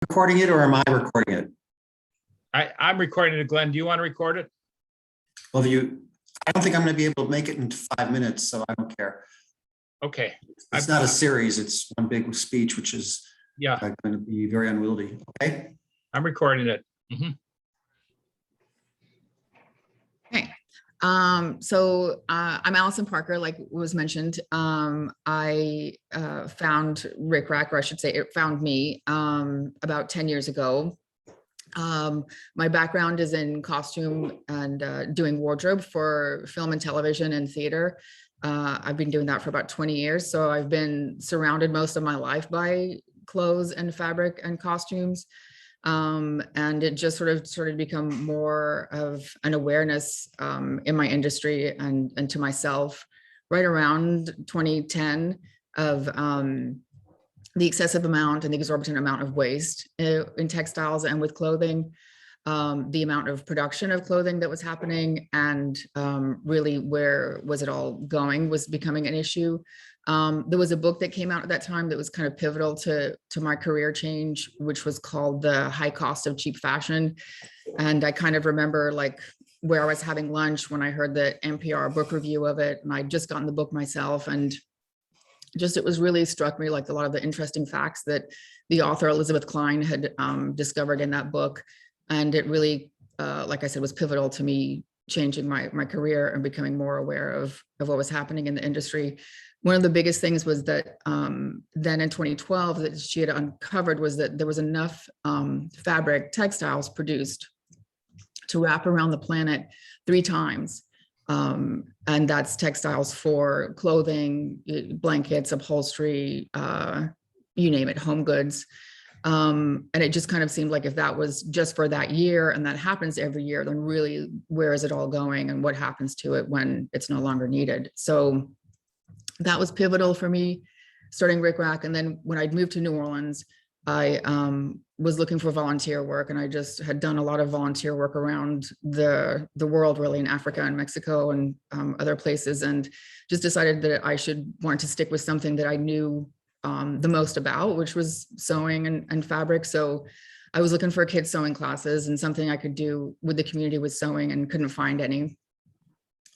recording it or am I recording it? I'm recording it, Glenn. Do you want to record it? Well, I don't think I'm going to be able to make it in 5 minutes, so I don't care. Okay. It's not a series, it's one big speech, which is Yeah, going to be very unwieldy. Okay. I'm recording it. Mhm. Okay. I'm Allison Parker, like was mentioned. I found Ric Rac, or I should say it found me about 10 years ago. My background is in costume and doing wardrobe for film and television and theater. I've been doing that for about 20 years. So I've been surrounded most of my life by clothes and fabric and costumes. And it just sort of started to become more of an awareness in my industry and to myself right around 2010 of the excessive amount and the exorbitant amount of waste in textiles and with clothing, the amount of production of clothing that was happening, and really where was it all going was becoming an issue. There was a book that came out at that time that was kind of pivotal to my career change, which was called The High Cost of Cheap Fashion. And I kind of remember like where I was having lunch when I heard the NPR book review of it, and I'd just gotten the book myself, and just it was really struck me like a lot of the interesting facts that the author Elizabeth Klein had discovered in that book. And it really, like I said, was pivotal to me changing my career and becoming more aware of what was happening in the industry. One of the biggest things was that then in 2012 that she had uncovered was that there was enough fabric textiles produced to wrap around the planet 3 times. And that's textiles for clothing, blankets, upholstery, you name it, home goods. And it just kind of seemed like if that was just for that year and that happens every year, then really where is it all going and what happens to it when it's no longer needed? So that was pivotal for me starting Ric Rac. And then when I'd moved to New Orleans, I was looking for volunteer work, and I just had done a lot of volunteer work around the world, really, in Africa and Mexico and other places, and just decided that I should want to stick with something that I knew the most about, which was sewing and fabric. So I was looking for kids sewing classes and something I could do with the community with sewing, and couldn't find any.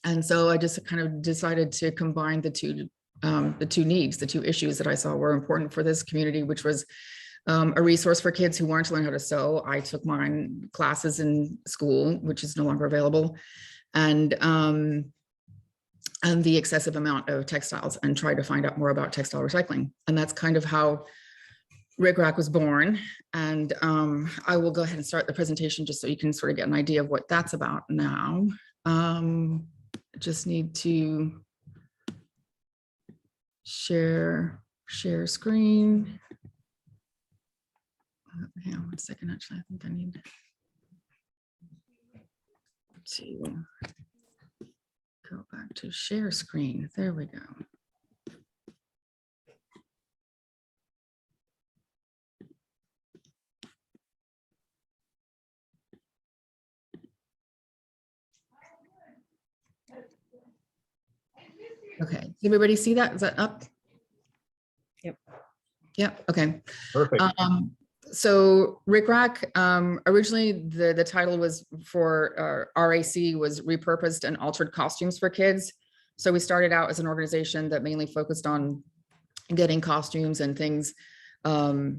And so I just kind of decided to combine the two needs, the two issues that I saw were important for this community, which was a resource for kids who wanted to learn how to sew. I took mine classes in school, which is no longer available, and the excessive amount of textiles, and tried to find out more about textile recycling. And that's kind of how Ric Rac was born. And I will go ahead and start the presentation just so you can sort of get an idea of what that's about now. Just need to share screen. Hang on 1 second, actually, I think I need to go back to share screen. There we go. Okay, does everybody see that? Is that up? Yep. Yep, okay. Perfect. So Ric Rac, originally the title was for RAC was Repurposed and Altered Costumes for Kids. So we started out as an organization that mainly focused on getting costumes and things around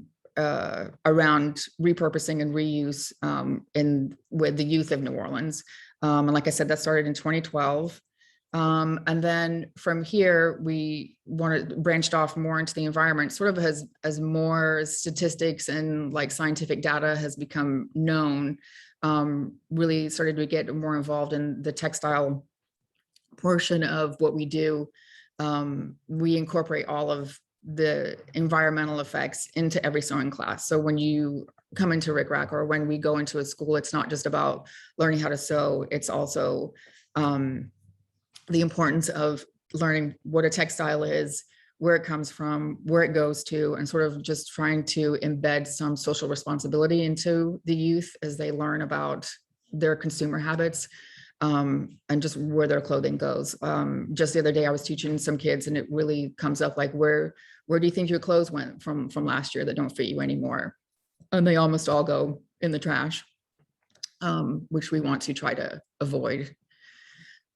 repurposing and reuse with the youth of New Orleans. And like I said, that started in 2012. And then from here, we branched off more into the environment, sort of as more statistics and like scientific data has become known, really started to get more involved in the textile portion of what we do. We incorporate all of the environmental effects into every sewing class. So when you come into Ric Rac, or when we go into a school, it's not just about learning how to sew, it's also the importance of learning what a textile is, where it comes from, where it goes to, and sort of just trying to embed some social responsibility into the youth as they learn about their consumer habits, and just where their clothing goes. Just the other day, I was teaching some kids, and it really comes up like, where do you think your clothes went from last year that don't fit you anymore? and they almost all go in the trash, which we want to try to avoid.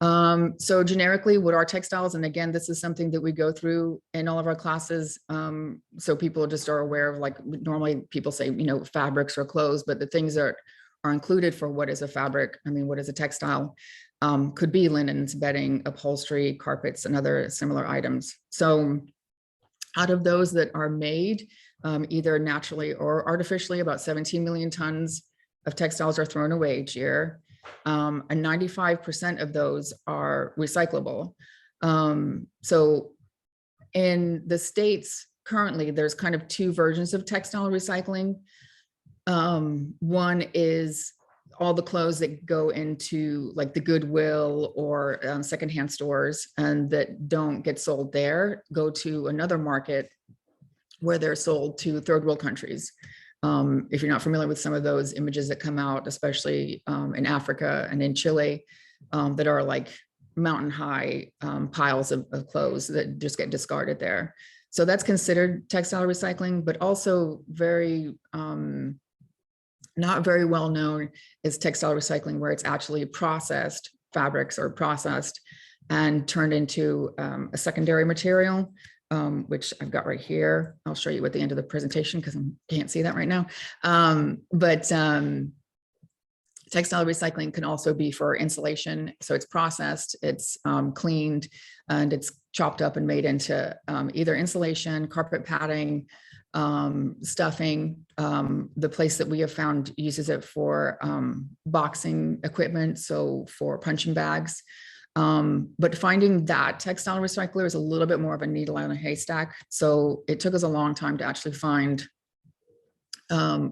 So generically, what are textiles? And again, this is something that we go through in all of our classes. So people just are aware of, like, normally people say, you know, fabrics or clothes, but the things that are included for what is a fabric, I mean, what is a textile, could be linens, bedding, upholstery, carpets, and other similar items. So out of those that are made, either naturally or artificially, about 17 million tons of textiles are thrown away each year. And 95% of those are recyclable. So in the States currently, there's kind of two versions of textile recycling. One is all the clothes that go into like the Goodwill or secondhand stores and that don't get sold there go to another market where they're sold to third world countries. If you're not familiar with some of those images that come out, especially in Africa and in Chile, that are like mountain high piles of clothes that just get discarded there. So that's considered textile recycling, but also very, not very well known is textile recycling, where it's actually processed, fabrics are processed and turned into a secondary material, which I've got right here. I'll show you at the end of the presentation because I can't see that right now. Textile recycling can also be for insulation. So it's processed, it's cleaned, and it's chopped up and made into either insulation, carpet padding, stuffing. The place that we have found uses it for boxing equipment, so for punching bags. But finding that textile recycler is a little bit more of a needle in a haystack. So it took us a long time to actually find a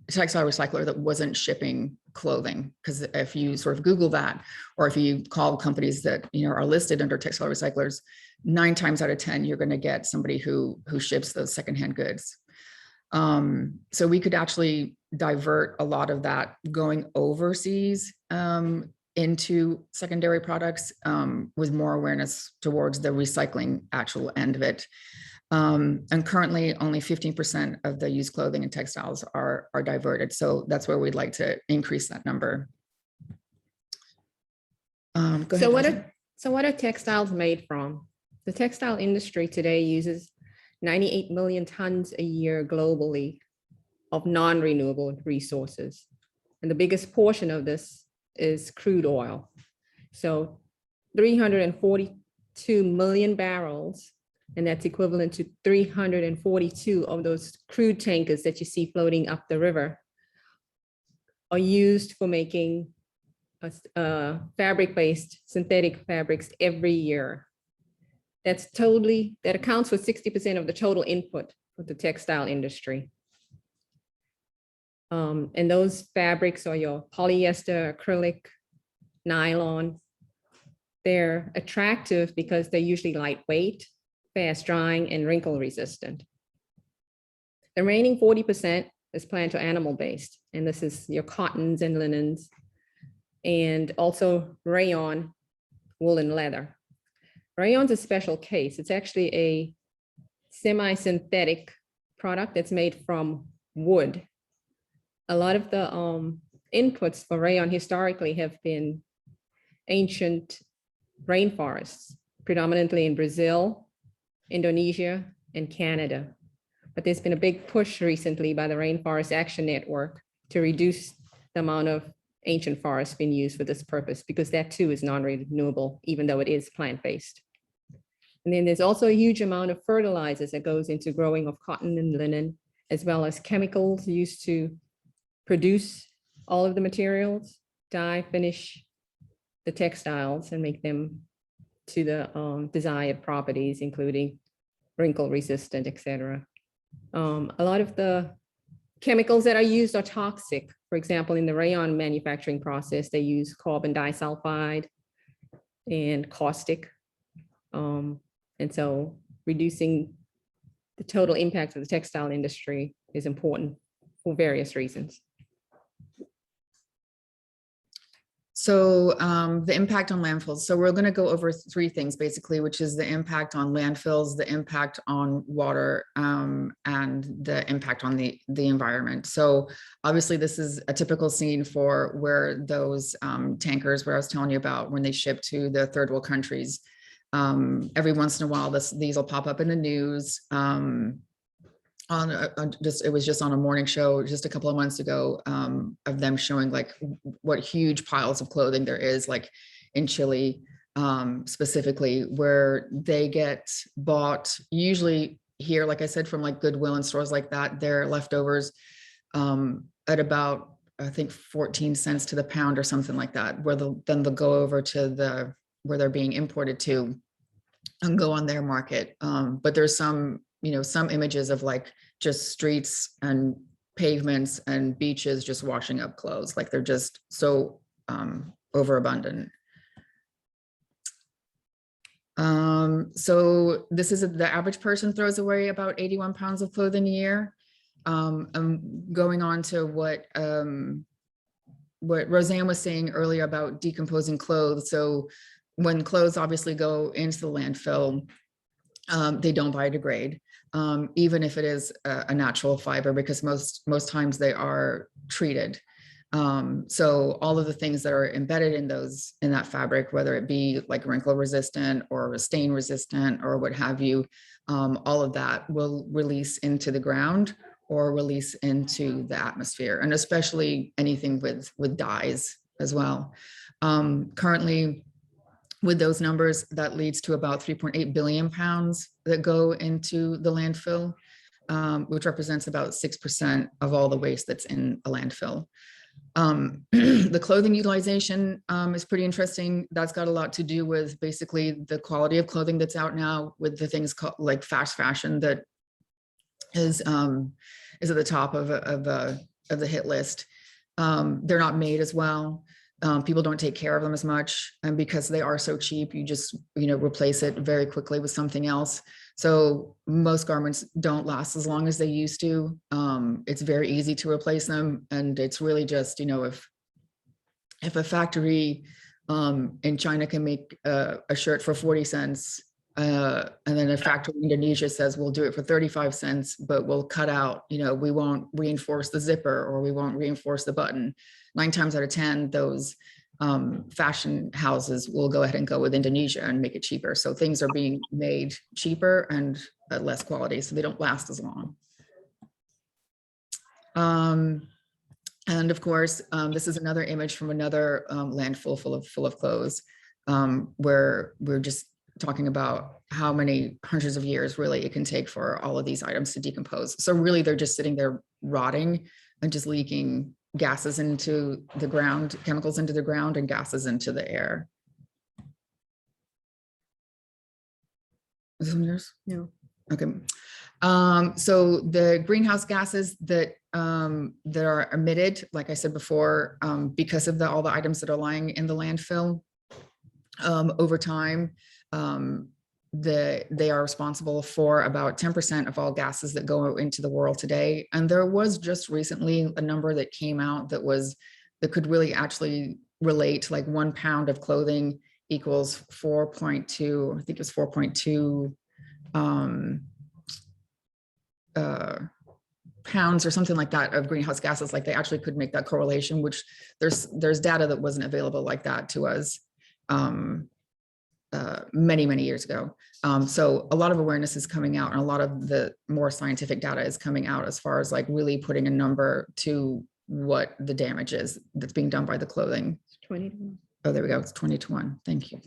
textile recycler that wasn't shipping clothing. Because if you sort of Google that, or if you call companies that, you know, are listed under textile recyclers, 9 times out of 10, you're going to get somebody who ships those secondhand goods. So we could actually divert a lot of that going overseas into secondary products with more awareness towards the recycling actual end of it. And currently only 15% of the used clothing and textiles are diverted. So that's where we'd like to increase that number. Go ahead. So what are textiles made from? The textile industry today uses 98 million tons a year globally of non-renewable resources. And the biggest portion of this is crude oil. So 342 million barrels, and that's equivalent to 342 of those crude tankers that you see floating up the river, are used for making fabric-based synthetic fabrics every year. That accounts for 60% of the total input of the textile industry. And those fabrics are your polyester, acrylic, nylon. They're attractive because they're usually lightweight, fast drying, and wrinkle resistant. The remaining 40% is plant or animal based. And this is your cottons and linens, and also rayon, wool, and leather. Rayon's a special case. It's actually a semi-synthetic product that's made from wood. A lot of the inputs for rayon historically have been ancient rainforests, predominantly in Brazil, Indonesia, and Canada. But there's been a big push recently by the Rainforest Action Network to reduce the amount of ancient forests being used for this purpose, because that too is non-renewable, even though it is plant-based. And then there's also a huge amount of fertilizers that goes into growing of cotton and linen, as well as chemicals used to produce all of the materials, dye, finish the textiles, and make them to the desired properties, including wrinkle resistant, etc. A lot of the chemicals that are used are toxic. For example, in the rayon manufacturing process, they use carbon disulfide and caustic. And so reducing the total impact of the textile industry is important for various reasons. So the impact on landfills. So we're going to go over three things basically, which is the impact on landfills, the impact on water, and the impact on the environment. So obviously this is a typical scene for where those tankers, where I was telling you about when they ship to the third world countries. Every once in a while, these will pop up in the news. It was just on a morning show just a couple of months ago of them showing like what huge piles of clothing there is, like in Chile specifically, where they get bought usually here, like I said, from like Goodwill and stores like that, their leftovers at about, I think 14 cents to the pound or something like that, where then they'll go over to where they're being imported to and go on their market. But there's some images of like just streets and pavements and beaches just washing up clothes, like they're just so overabundant. So this is the average person throws away about 81 pounds of clothing a year. I'm going on to what Roseanne was saying earlier about decomposing clothes. So when clothes obviously go into the landfill, they don't biodegrade, even if it is a natural fiber, because most times they are treated. So all of the things that are embedded in that fabric, whether it be like wrinkle resistant or stain resistant or what have you, all of that will release into the ground or release into the atmosphere, and especially anything with dyes as well. Currently, with those numbers, that leads to about 3.8 billion pounds that go into the landfill, which represents about 6% of all the waste that's in a landfill. The clothing utilization is pretty interesting. That's got a lot to do with basically the quality of clothing that's out now, with the things called like fast fashion that is at the top of the hit list. They're not made as well. People don't take care of them as much, and because they are so cheap, you just replace it very quickly with something else. So most garments don't last as long as they used to. It's very easy to replace them, and it's really just if a factory in China can make a shirt for 40 cents, and then a factory in Indonesia says we'll do it for 35 cents, but we'll cut out, we won't reinforce the zipper or we won't reinforce the button. 9 times out of 10, those fashion houses will go ahead and go with Indonesia and make it cheaper. So things are being made cheaper and at less quality, so they don't last as long. And of course, this is another image from another landfill full of clothes, where we're just talking about how many hundreds of years really it can take for all of these items to decompose. So really they're just sitting there rotting and just leaking gases into the ground, chemicals into the ground and gases into the air. Is this one yours? Yeah. Okay. So the greenhouse gases that are emitted, like I said before, because of all the items that are lying in the landfill, over time, they are responsible for about 10% of all gases that go into the world today. And there was just recently a number that came out that could really actually relate to like 1 pound of clothing equals 4.2, I think it was 4.2 pounds or something like that of greenhouse gases. Like they actually could make that correlation, which there's data that wasn't available like that to us many years ago. So a lot of awareness is coming out, and a lot of the more scientific data is coming out as far as like really putting a number to what the damage is that's being done by the clothing. 20 to 1. Oh, there we go. It's 20 to 1. Thank you.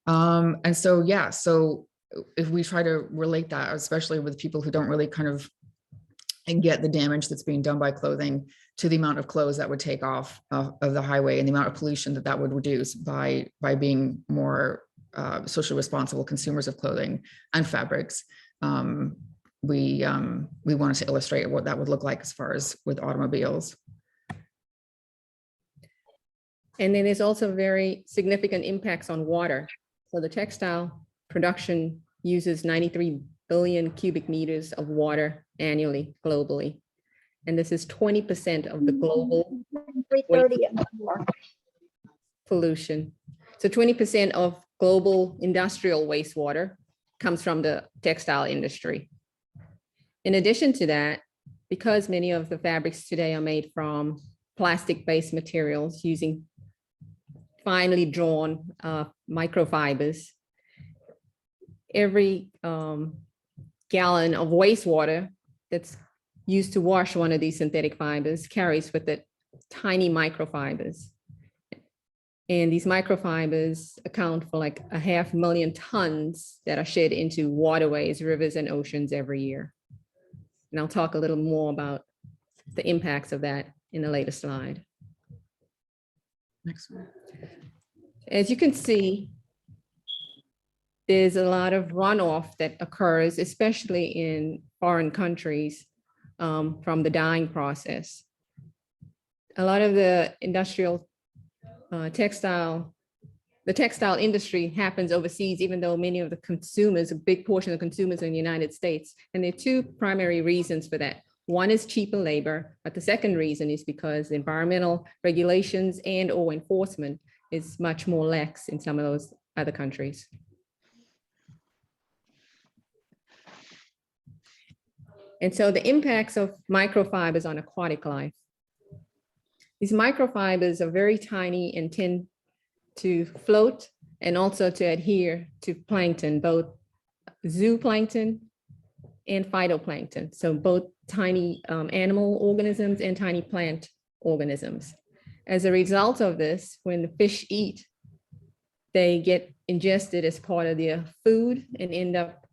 And so, yeah, so if we try to relate that, especially with people who don't really kind of get the damage that's being done by clothing to the amount of clothes that would take off of the highway and the amount of pollution that would reduce by being more socially responsible consumers of clothing and fabrics. We wanted to illustrate what that would look like as far as with automobiles. And then there's also very significant impacts on water. So the textile production uses 93 billion cubic meters of water annually globally. And this is 20% of the global 3:30. pollution. So 20% of global industrial wastewater comes from the textile industry. In addition to that, because many of the fabrics today are made from plastic-based materials using finely drawn microfibers, every gallon of wastewater that's used to wash one of these synthetic fibers carries with it tiny microfibers. And these microfibers account for like 500,000 tons that are shed into waterways, rivers, and oceans every year. And I'll talk a little more about the impacts of that in a later slide. Next one. As you can see, there's a lot of runoff that occurs, especially in foreign countries, from the dyeing process. A lot of the industrial the textile industry happens overseas, even though many of the consumers, a big portion of the consumers in the United States. And there are two primary reasons for that. One is cheaper labor, but the second reason is because environmental regulations and or enforcement is much more lax in some of those other countries. And so the impacts of microfibers on aquatic life. These microfibers are very tiny and tend to float and also to adhere to plankton, both zooplankton and phytoplankton. So both tiny animal organisms and tiny plant organisms. As a result of this, when the fish eat, they get ingested as part of their food and end up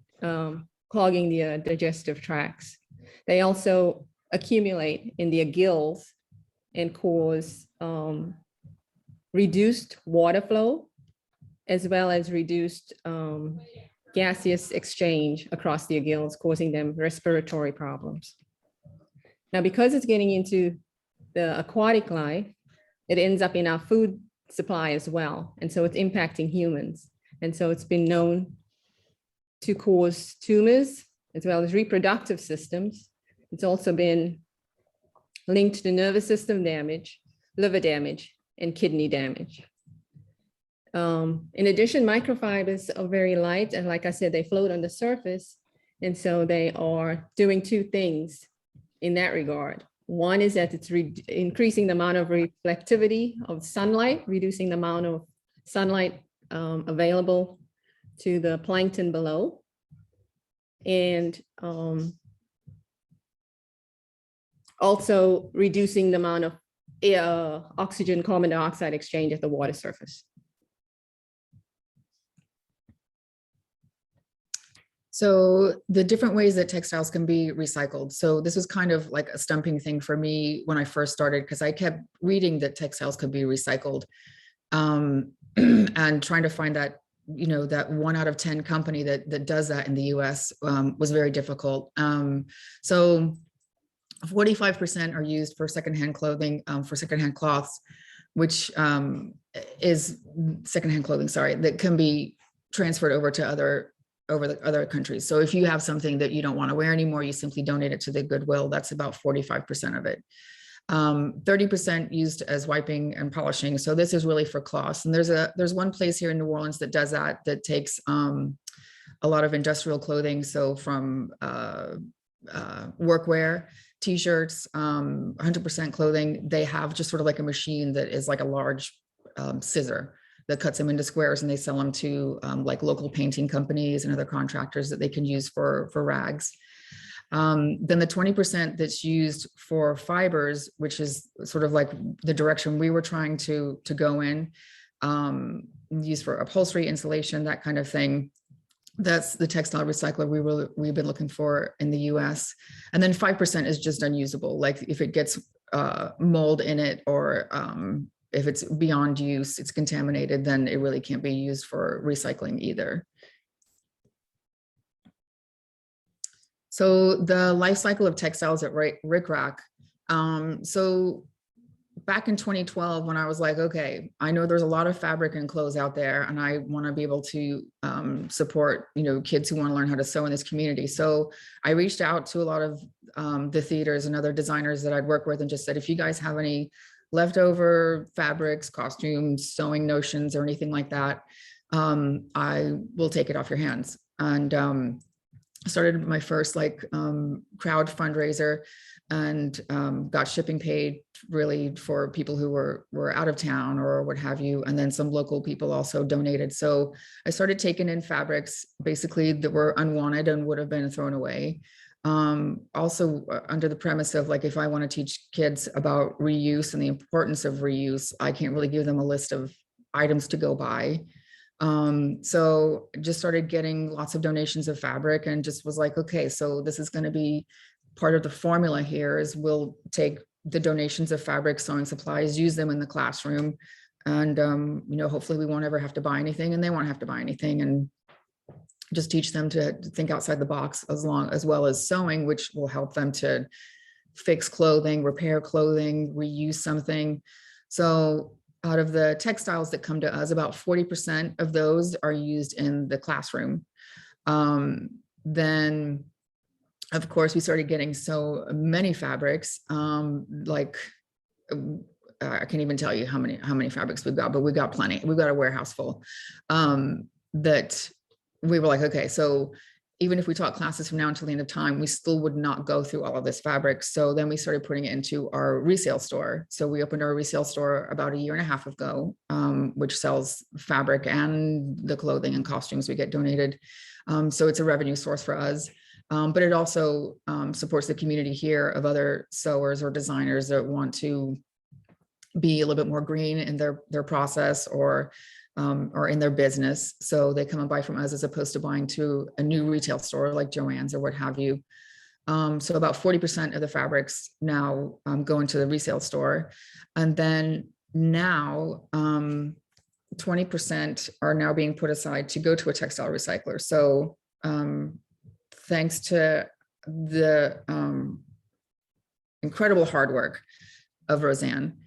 clogging their digestive tracts. They also accumulate in their gills and cause reduced water flow, as well as reduced gaseous exchange across their gills, causing them respiratory problems. Now, because it's getting into the aquatic life, it ends up in our food supply as well. And so it's impacting humans. And so it's been known to cause tumors as well as reproductive systems. It's also been linked to nervous system damage, liver damage, and kidney damage. In addition, microfibers are very light, and like I said, they float on the surface, and so they are doing two things in that regard. One is that it's increasing the amount of reflectivity of sunlight, reducing the amount of sunlight available to the plankton below, and also reducing the amount of oxygen carbon dioxide exchange at the water surface. So the different ways that textiles can be recycled. So this was kind of like a stumping thing for me when I first started, because I kept reading that textiles could be recycled and trying to find that, you know, that 1 out of 10 company that does that in the US was very difficult. So 45% are used for secondhand clothing, for secondhand cloths, which is secondhand clothing, sorry, that can be transferred over to other countries. So if you have something that you don't want to wear anymore, you simply donate it to the Goodwill. That's about 45% of it. 30% used as wiping and polishing. So this is really for cloths. And there's one place here in New Orleans that does that takes a lot of industrial clothing. So from workwear, t-shirts, 100% clothing, they have just sort of like a machine that is like a large scissor that cuts them into squares, and they sell them to like local painting companies and other contractors that they can use for rags. Then the 20% that's used for fibers, which is sort of like the direction we were trying to go in, used for upholstery, insulation, that kind of thing. That's the textile recycler we've been looking for in the US. And then 5% is just unusable. Like if it gets mold in it, or if it's beyond use, it's contaminated, then it really can't be used for recycling either. So the life cycle of textiles at Ric Rac. So back in 2012, when I was like, okay, I know there's a lot of fabric and clothes out there, and I want to be able to support, kids who want to learn how to sew in this community. So I reached out to a lot of the theaters and other designers that I'd work with and just said, if you guys have any leftover fabrics, costumes, sewing notions, or anything like that, I will take it off your hands. And started my first crowd fundraiser, and got shipping paid really for people who were out of town or what have you. And then some local people also donated. So I started taking in fabrics basically that were unwanted and would have been thrown away. Also under the premise of if I want to teach kids about reuse and the importance of reuse, I can't really give them a list of items to go buy. So just started getting lots of donations of fabric and just was like, okay, so this is going to be part of the formula here is we'll take the donations of fabric, sewing supplies, use them in the classroom. And, hopefully we won't ever have to buy anything and they won't have to buy anything, and just teach them to think outside the box as well as sewing, which will help them to fix clothing, repair clothing, reuse something. So out of the textiles that come to us, about 40% of those are used in the classroom. Then of course, we started getting so many fabrics, I can't even tell you how many fabrics we've got, but we got plenty. We've got a warehouse full, that we were like, okay, so even if we taught classes from now until the end of time, we still would not go through all of this fabric. So then we started putting it into our resale store. So we opened our resale store about a year and a half ago, which sells fabric and the clothing and costumes we get donated. So it's a revenue source for us. But it also supports the community here of other sewers or designers that want to be a little bit more green in their process or in their business. So they come and buy from us as opposed to buying to a new retail store like Joann's or what have you. So about 40% of the fabrics now go into the resale store. And then now 20% are now being put aside to go to a textile recycler. So thanks to the incredible hard work of Roseanne,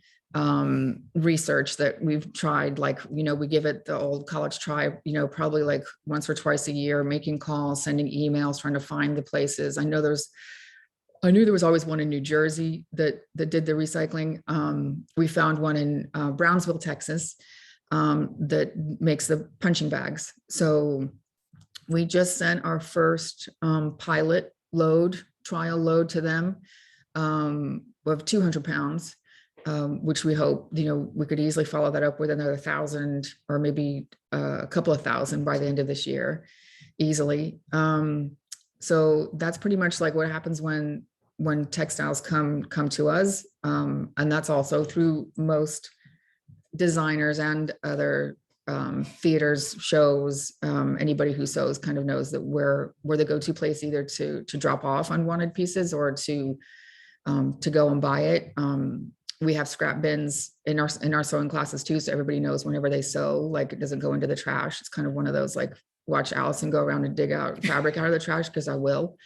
research that we've tried, we give it the old college try, probably once or twice a year, making calls, sending emails, trying to find the places. I knew there was always one in New Jersey that did the recycling. We found one in Brownsville, Texas, that makes the punching bags. So we just sent our first pilot trial load to them of 200 pounds, which we hope, we could easily follow that up with another 1,000 or maybe a couple of thousand by the end of this year, easily. So that's pretty much what happens when textiles come to us. And that's also through most designers and other theaters, shows. Anybody who sews kind of knows that we're the go-to place either to drop off unwanted pieces or to go and buy it. We have scrap bins in our sewing classes too, so everybody knows whenever they sew, it doesn't go into the trash. It's kind of one of those watch Allison go around and dig out fabric out of the trash, because I will.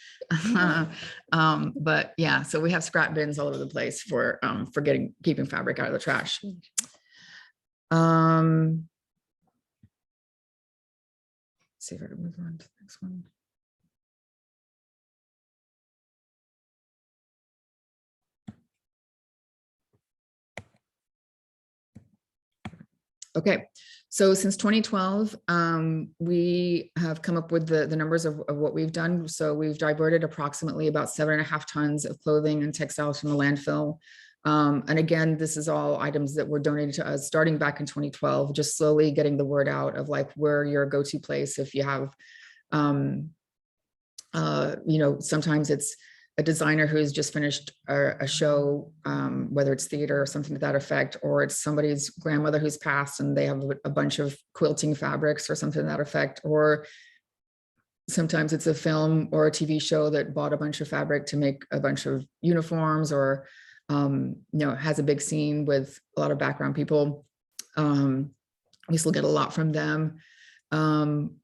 But yeah, so we have scrap bins all over the place for keeping fabric out of the trash. See if I can move on to the next one. Okay, so since 2012, we have come up with the numbers of what we've done. So we've diverted approximately about 7.5 tons of clothing and textiles from the landfill. And again, this is all items that were donated to us starting back in 2012, just slowly getting the word out of we're your go-to place. If you have, sometimes it's a designer who's just finished a show, whether it's theater or something to that effect, or it's somebody's grandmother who's passed and they have a bunch of quilting fabrics or something to that effect, or sometimes it's a film or a TV show that bought a bunch of fabric to make a bunch of uniforms, or has a big scene with a lot of background people. We still get a lot from them,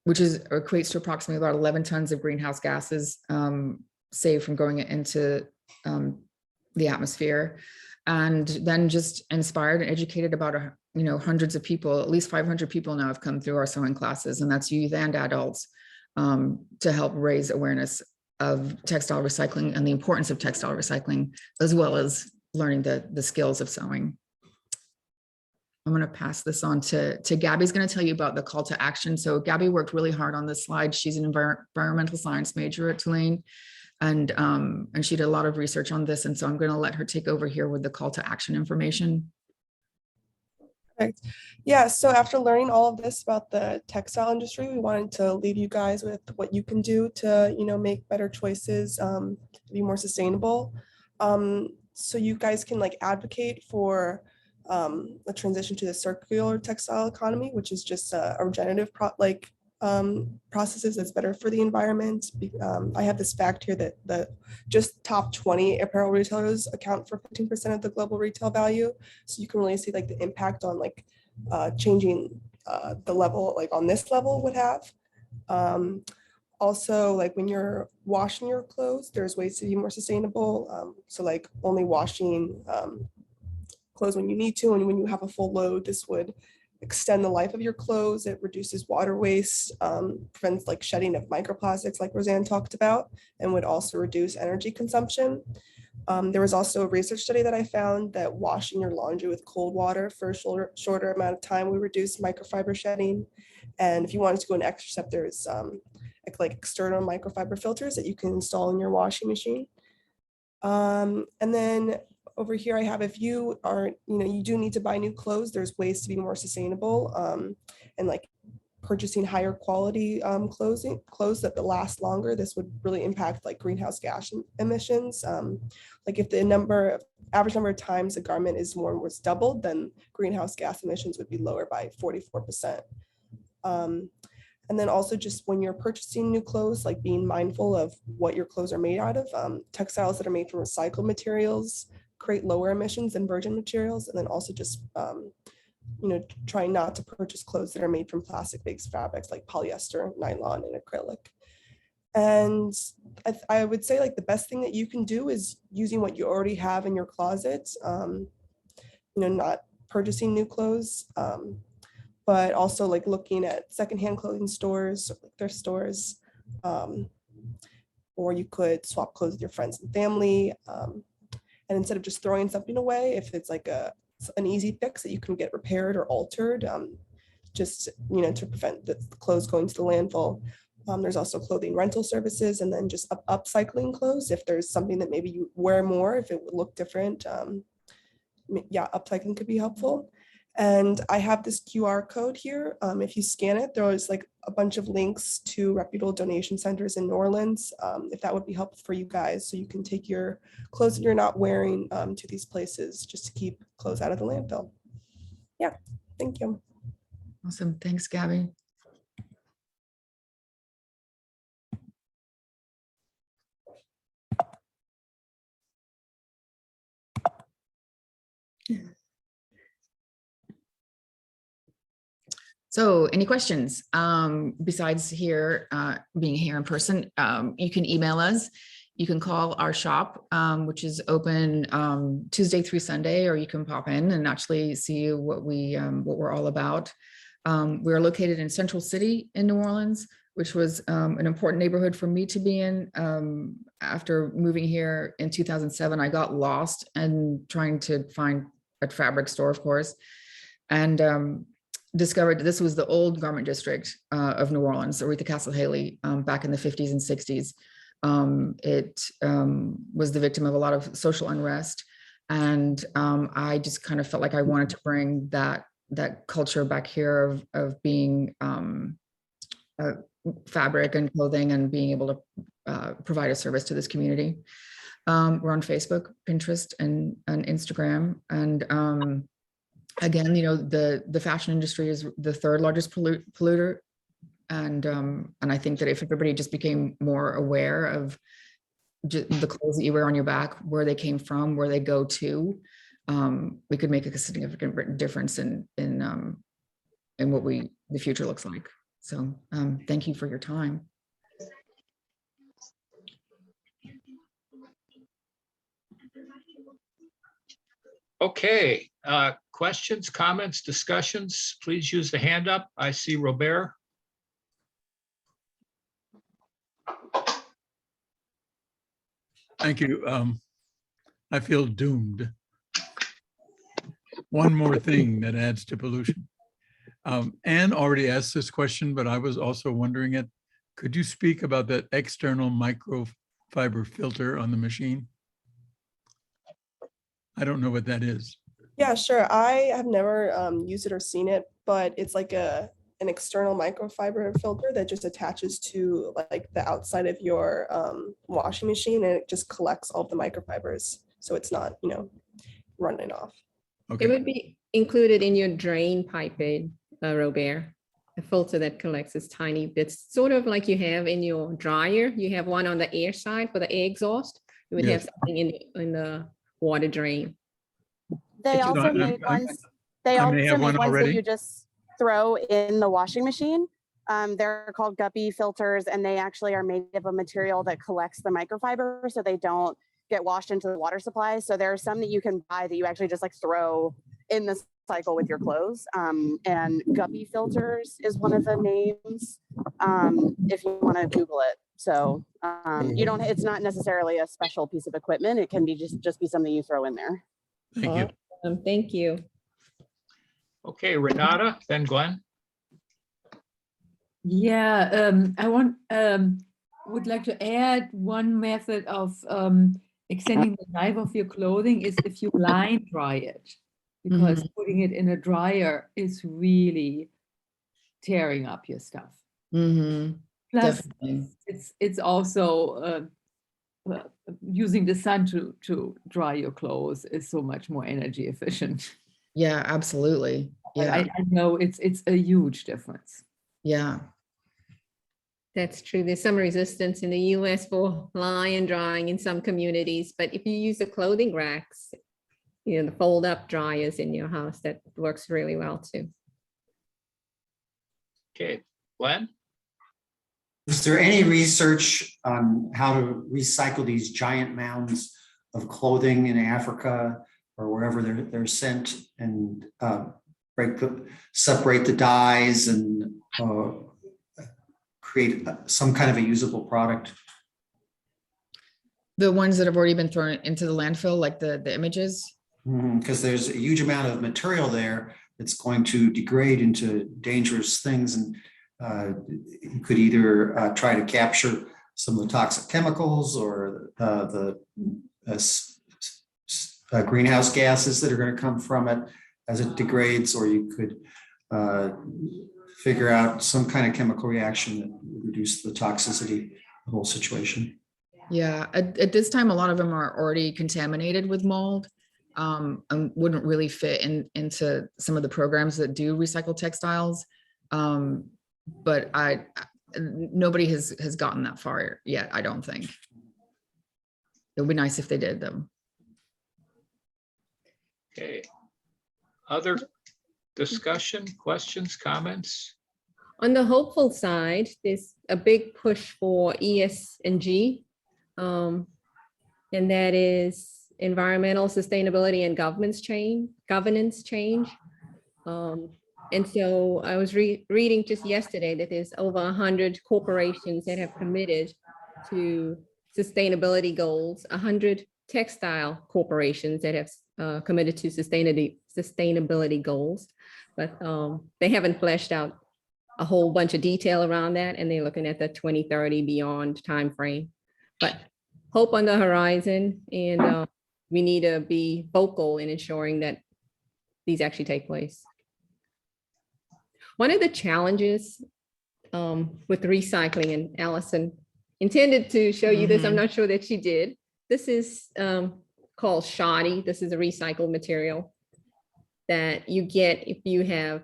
which equates to approximately about 11 tons of greenhouse gases saved from going into the atmosphere, and then just inspired and educated about, hundreds of people. At least 500 people now have come through our sewing classes, and that's youth and adults, to help raise awareness of textile recycling and the importance of textile recycling, as well as learning the skills of sewing. I'm going to pass this on to Gabby's going to tell you about the call to action. So Gabby worked really hard on this slide. She's an environmental science major at Tulane, and she did a lot of research on this. And so I'm going to let her take over here with the call to action information. Perfect. Yeah, so after learning all of this about the textile industry, we wanted to leave you guys with what you can do to, make better choices, to be more sustainable. So you guys can advocate for a transition to the circular textile economy, which is just a regenerative processes that's better for the environment. I have this fact here that the just top 20 apparel retailers account for 15% of the global retail value. So you can really see the impact on changing the level on this level would have. Also, when you're washing your clothes, there's ways to be more sustainable. So only washing clothes when you need to, and when you have a full load, this would extend the life of your clothes. It reduces water waste, prevents shedding of microplastics like Roseanne talked about, and would also reduce energy consumption. There was also a research study that I found that washing your laundry with cold water for a shorter amount of time would reduce microfiber shedding. And if you wanted to go an extra step, there's external microfiber filters that you can install in your washing machine. And then over here I have, if you are, you do need to buy new clothes, there's ways to be more sustainable, and purchasing higher quality clothes that last longer. This would really impact greenhouse gas emissions. If the average number of times a garment was doubled, then greenhouse gas emissions would be lower by 44%. And then also just when you're purchasing new clothes, being mindful of what your clothes are made out of. Textiles that are made from recycled materials create lower emissions than virgin materials. And then also just, trying not to purchase clothes that are made from plastic-based fabrics like polyester, nylon, and acrylic. And I would say the best thing that you can do is using what you already have in your closet, not purchasing new clothes, but also looking at secondhand clothing stores, thrift stores, or you could swap clothes with your friends and family. And instead of just throwing something away, if it's an easy fix that you can get repaired or altered, just to prevent the clothes going to the landfill. There's also clothing rental services, and then just upcycling clothes. If there's something that maybe you wear more, if it would look different, upcycling could be helpful. And I have this QR code here. If you scan it, there's a bunch of links to reputable donation centers in New Orleans, if that would be helpful for you guys. So you can take your clothes that you're not wearing to these places just to keep clothes out of the landfill. Yeah, thank you. Awesome. Thanks, Gabby. So any questions besides being here in person? You can email us. You can call our shop, which is open Tuesday through Sunday, or you can pop in and actually see what we're all about. We're located in Central City in New Orleans, which was an important neighborhood for me to be in. After moving here in 2007, I got lost and trying to find a fabric store, of course, and discovered this was the old garment district of New Orleans, Aretha Castle Haley, back in the 50s and 60s. It was the victim of a lot of social unrest. And I just kind of felt like I wanted to bring that culture back here of being fabric and clothing and being able to provide a service to this community. We're on Facebook, Pinterest, and Instagram. And again, the fashion industry is the third largest polluter. And I think that if everybody just became more aware of the clothes that you wear on your back, where they came from, where they go to, we could make a significant difference in what the future looks like. So thank you for your time. Okay, questions, comments, discussions, please use the hand up. I see Robert. Thank you. I feel doomed. One more thing that adds to pollution. Anne already asked this question, but I was also wondering it. Could you speak about that external microfiber filter on the machine? I don't know what that is. Yeah, sure. I have never used it or seen it, but it's like an external microfiber filter that just attaches to like the outside of your washing machine, and it just collects all of the microfibers. So it's not, running off. It Okay, would be included in your drain pipe, Robert. A filter that collects its tiny bits, sort of like you have in your dryer. You have one on the air side for the air exhaust. You would have Yes. something in the water drain. They But you- also make ones. They I also may have one make ones that already. you just throw in the washing machine. They're called guppy filters, and they actually are made of a material that collects the microfiber, so they don't get washed into the water supply. So there are some that you can buy that you actually just like throw in the cycle with your clothes. And guppy filters is one of the names. If you want to Google it. So you don't. It's not necessarily a special piece of equipment. It can be just be something you throw in there. thank you. Thank you. Okay, Renata, then Glenn. Yeah, would like to add one method of extending the life of your clothing is if you line dry it, because putting it in a dryer is really tearing up your stuff. Mm-hmm. Plus, Definitely. it's also using the sun to dry your clothes is so much more energy efficient. Yeah, absolutely. But Yeah, I know it's a huge difference. yeah. That's true. There's some resistance in the US for line drying in some communities, but if you use the clothing racks, the fold up dryers in your house, that works really well too. Okay, Glenn. Is there any research on how to recycle these giant mounds of clothing in Africa or wherever they're sent, and separate the dyes and create some kind of a usable product? The ones that have already been thrown into the landfill, like the images. Because there's a huge amount of material there that's going to degrade into dangerous things, and you could either try to capture some of the toxic chemicals or the greenhouse gases that are going to come from it as it degrades, or you could figure out some kind of chemical reaction that would reduce the toxicity of the whole situation. Yeah, at this time, a lot of them are already contaminated with mold, and wouldn't really fit into some of the programs that do recycle textiles. But nobody has gotten that far yet, I don't think. It would be nice if they did, though. Okay. Other discussion, questions, comments? On the hopeful side, there's a big push for ESG, and that is environmental sustainability and governance change. And so I was reading just yesterday that there's over 100 corporations that have committed to sustainability goals, 100 textile corporations that have committed to sustainability goals, but they haven't fleshed out a whole bunch of detail around that, and they're looking at the 2030 beyond timeframe. But hope on the horizon, and we need to be vocal in ensuring that these actually take place. One of the challenges with recycling, and Allison intended to show you this, I'm not sure that she did. This is called shoddy. This is a recycled material that you get if you have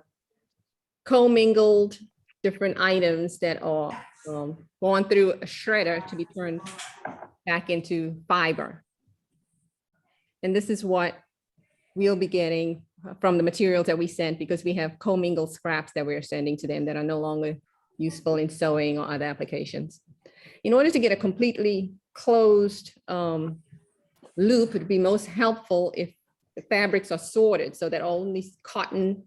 commingled different items that are gone through a shredder to be turned back into fiber. And this is what we'll be getting from the materials that we sent, because we have commingled scraps that we're sending to them that are no longer useful in sewing or other applications. In order to get a completely closed loop, it'd be most helpful if the fabrics are sorted so that only cotton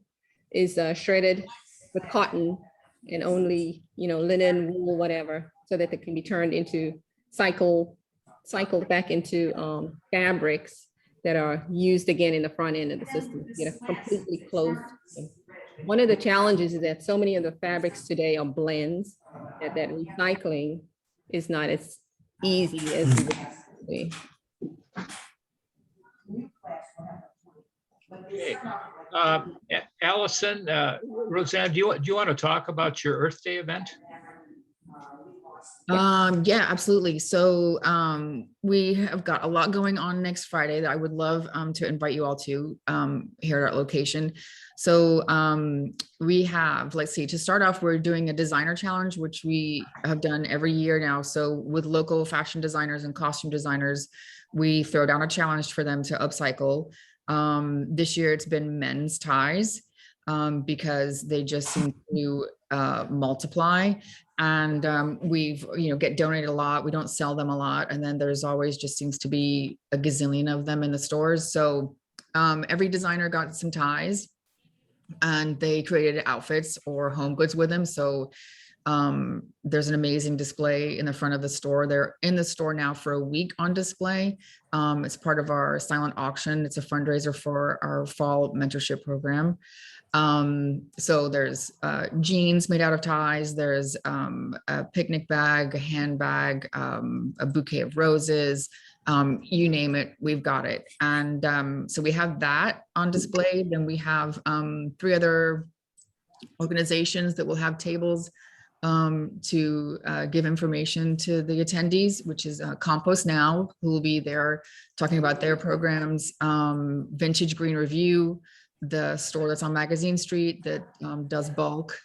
is shredded with cotton and only, linen, wool, whatever, so that they can be turned into cycled back into fabrics that are used again in the front end of the system to get a completely closed system. One of the challenges is that so many of the fabrics today are blends, that recycling is not as easy as it would be. Okay. Allison, Roseanne, do you want to talk about your Earth Day event? Yeah, absolutely. So we have got a lot going on next Friday that I would love to invite you all to here at our location. So we have, let's see, to start off, we're doing a designer challenge, which we have done every year now. So with local fashion designers and costume designers, we throw down a challenge for them to upcycle. This year it's been men's ties because they just seem to multiply. And we've, get donated a lot. We don't sell them a lot. And then there's always just seems to be a gazillion of them in the stores. So every designer got some ties and they created outfits or home goods with them. So there's an amazing display in the front of the store. They're in the store now for a week on display. It's part of our silent auction. It's a fundraiser for our fall mentorship program. So there's jeans made out of ties. There's a picnic bag, a handbag, a bouquet of roses, you name it, we've got it. And so we have that on display. Then we have 3 other organizations that will have tables to give information to the attendees, which is Compost Now, who will be there talking about their programs, Vintage Green Review, the store that's on Magazine Street that does bulk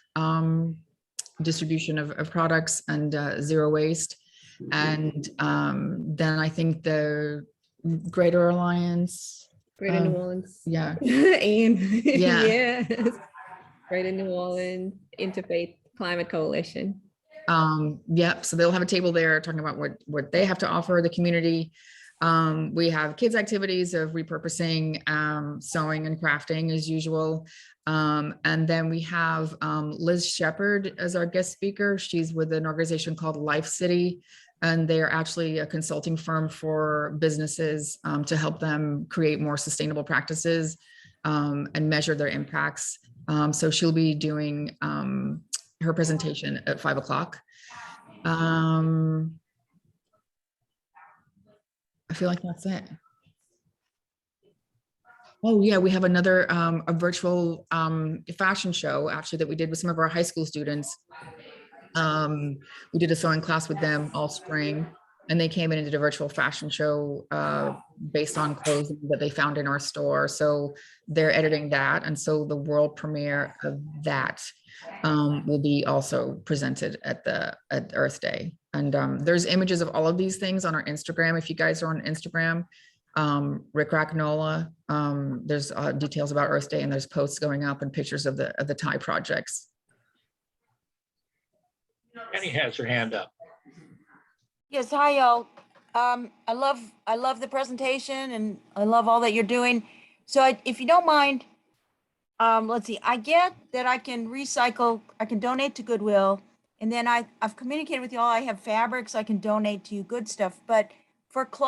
distribution of products and zero waste. And then I think the Greater Alliance. Greater New Orleans. Yeah. And Yeah. yes. Greater New Orleans Interfaith Climate Coalition. Yep. So they'll have a table there talking about what they have to offer the community. We have kids activities of repurposing, sewing and crafting as usual. And then we have Liz Shepherd as our guest speaker. She's with an organization called Life City, and they're actually a consulting firm for businesses to help them create more sustainable practices and measure their impacts. So she'll be doing her presentation at 5 o'clock. I feel like that's it. Oh yeah, we have another a virtual fashion show actually that we did with some of our high school students. We did a sewing class with them all spring, and they came in and did a virtual fashion show based on clothes that they found in our store. So they're editing that, and so the world premiere of that will be also presented at Earth Day. And there's images of all of these things on our Instagram. If you guys are on Instagram, Ric Rac NOLA, there's details about Earth Day, and there's posts going up and pictures of the tie projects. Penny has her hand up. Yes, hi y'all. I love the presentation and I love all that you're doing. So if you don't mind, let's see, I get that I can recycle, I can donate to Goodwill, and then I've communicated with y'all, I have fabrics I can donate to good stuff, but for clothes